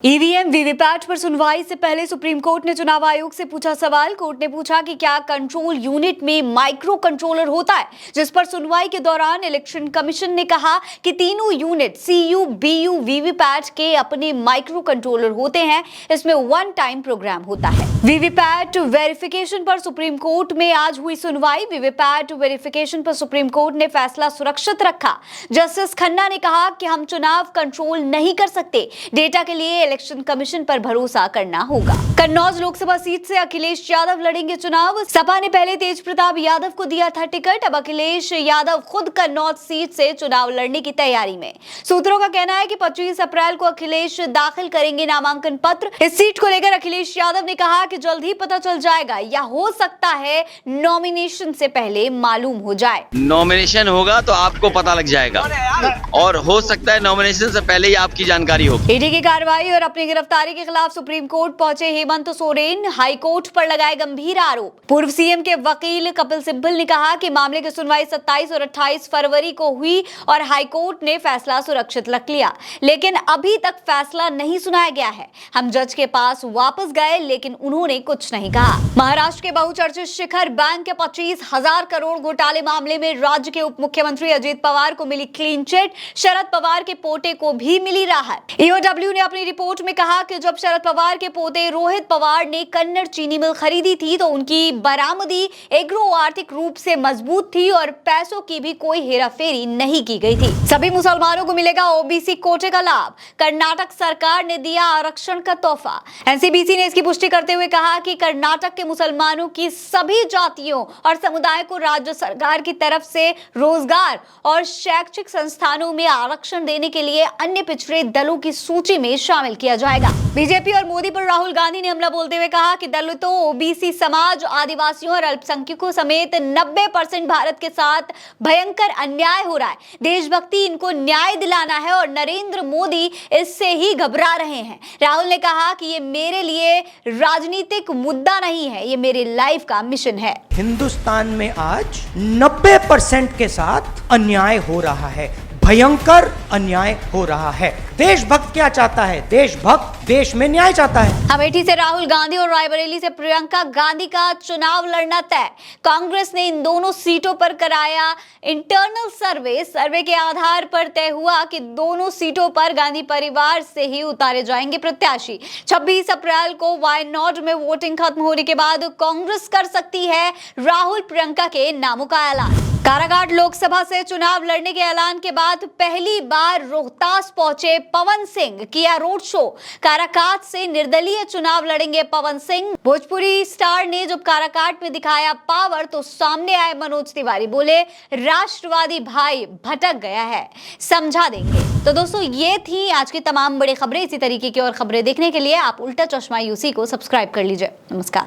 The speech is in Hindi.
ईवीएम वीवीपैट पर सुनवाई से पहले सुप्रीम कोर्ट ने चुनाव आयोग से पूछा सवाल। कोर्ट ने पूछा कि क्या कंट्रोल यूनिट में माइक्रो कंट्रोलर होता है, जिस पर सुनवाई के दौरान इलेक्शन कमीशन ने कहा कि तीनों यूनिट सीयू, बीयू, वीवीपैट के अपने माइक्रो कंट्रोलर होते हैं। इसमें वन टाइम प्रोग्राम होता है। वीवीपैट वेरिफिकेशन पर सुप्रीम कोर्ट में आज हुई सुनवाई। वीवीपैट वेरिफिकेशन पर सुप्रीम कोर्ट ने फैसला सुरक्षित रखा। जस्टिस खन्ना ने कहा कि हम चुनाव कंट्रोल नहीं कर सकते, डेटा के लिए इलेक्शन कमीशन पर भरोसा करना होगा। कन्नौज लोकसभा सीट से अखिलेश यादव लड़ेंगे चुनाव। सपा ने पहले तेज प्रताप यादव को दिया था टिकट, अब अखिलेश यादव खुद कन्नौज सीट से चुनाव लड़ने की तैयारी में। सूत्रों का कहना है कि 25 अप्रैल को अखिलेश दाखिल करेंगे नामांकन पत्र। इस सीट को लेकर अखिलेश यादव ने कहा कि जल्द ही पता चल जाएगा, या हो सकता है नॉमिनेशन से पहले मालूम हो जाए। नॉमिनेशन होगा तो आपको पता लग जाएगा, और हो सकता है नॉमिनेशन से पहले ही आपकी जानकारी होगी। ईडी की कार्रवाई और अपनी गिरफ्तारी के खिलाफ सुप्रीम कोर्ट पहुंचे हेमंत सोरेन। हाई कोर्ट पर लगाए गंभीर आरोप। पूर्व सीएम के वकील कपिल सिब्बल ने कहा कि मामले की सुनवाई 27 और 28 फरवरी को हुई और हाई कोर्ट ने फैसला सुरक्षित रख लिया, लेकिन अभी तक फैसला नहीं सुनाया गया है। हम जज के पास वापस गए, लेकिन उन्होंने कुछ नहीं कहा। महाराष्ट्र के बहुचर्चित शिखर बैंक के 25,000 करोड़ घोटाले मामले में राज्य के उप मुख्यमंत्री अजित पवार को मिली क्लीन चिट। शरद पवार के पोते को भी मिली राहत। ईओडब्ल्यू ने अपनी रिपोर्ट में कहा कि जब शरद पवार के पोते रोहित पवार ने कन्नड़ चीनी मिल खरीदी थी तो उनकी बरामदी एग्रो आर्थिक रूप से मजबूत थी और पैसों की भी कोई हेराफेरी नहीं की गई थी। सभी मुसलमानों को मिलेगा ओबीसी कोटे का लाभ। कर्नाटक सरकार ने दिया आरक्षण का तोहफा। एनसीबीसी ने इसकी पुष्टि करते हुए कहा कि कर्नाटक के मुसलमानों की सभी जातियों और समुदाय को राज्य सरकार की तरफ से रोजगार और शैक्षिक संस्थानों में आरक्षण देने के लिए अन्य पिछड़े दलों की सूची में शामिल किया जाएगा। बीजेपी और मोदी पर राहुल गांधी ने हमला बोलते हुए कहा कि दलितों, ओबीसी समाज, आदिवासियों और अल्पसंख्यकों समेत 90% भारत के साथ भयंकर अन्याय हो रहा है। देशभक्ति इनको न्याय दिलाना है और नरेंद्र मोदी इससे ही घबरा रहे हैं। राहुल ने कहा कि ये मेरे लिए राजनीतिक मुद्दा नहीं है, ये मेरे लाइफ का मिशन है। हिंदुस्तान में आज 90% के साथ अन्याय हो रहा है, भयंकर अन्याय हो रहा है। देशभक्त क्या चाहता है? देशभक्त देश में न्याय चाहता है। अमेठी से राहुल गांधी और रायबरेली से प्रियंका गांधी का चुनाव लड़ना तय। कांग्रेस ने इन दोनों सीटों पर कराया इंटरनल सर्वे के आधार पर तय हुआ कि दोनों सीटों पर गांधी परिवार से ही उतारे जाएंगे प्रत्याशी। 26 अप्रैल को वायनाड में वोटिंग खत्म होने के बाद कांग्रेस कर सकती है राहुल प्रियंका के नामों का ऐलान। काराकाट लोकसभा से चुनाव लड़ने के ऐलान के बाद पहली बार रोहतास पहुंचे पवन सिंह, किया रोड शो। काराकाट से निर्दलीय चुनाव लड़ेंगे पवन सिंह। भोजपुरी स्टार ने जब काराकाट में दिखाया पावर तो सामने आए मनोज तिवारी, बोले राष्ट्रवादी भाई भटक गया है, समझा देंगे। तो दोस्तों, ये थी आज की तमाम बड़ी खबरें। इसी तरीके की और खबरें देखने के लिए आप उल्टा चश्मा यूसी को सब्सक्राइब कर लीजिए। नमस्कार।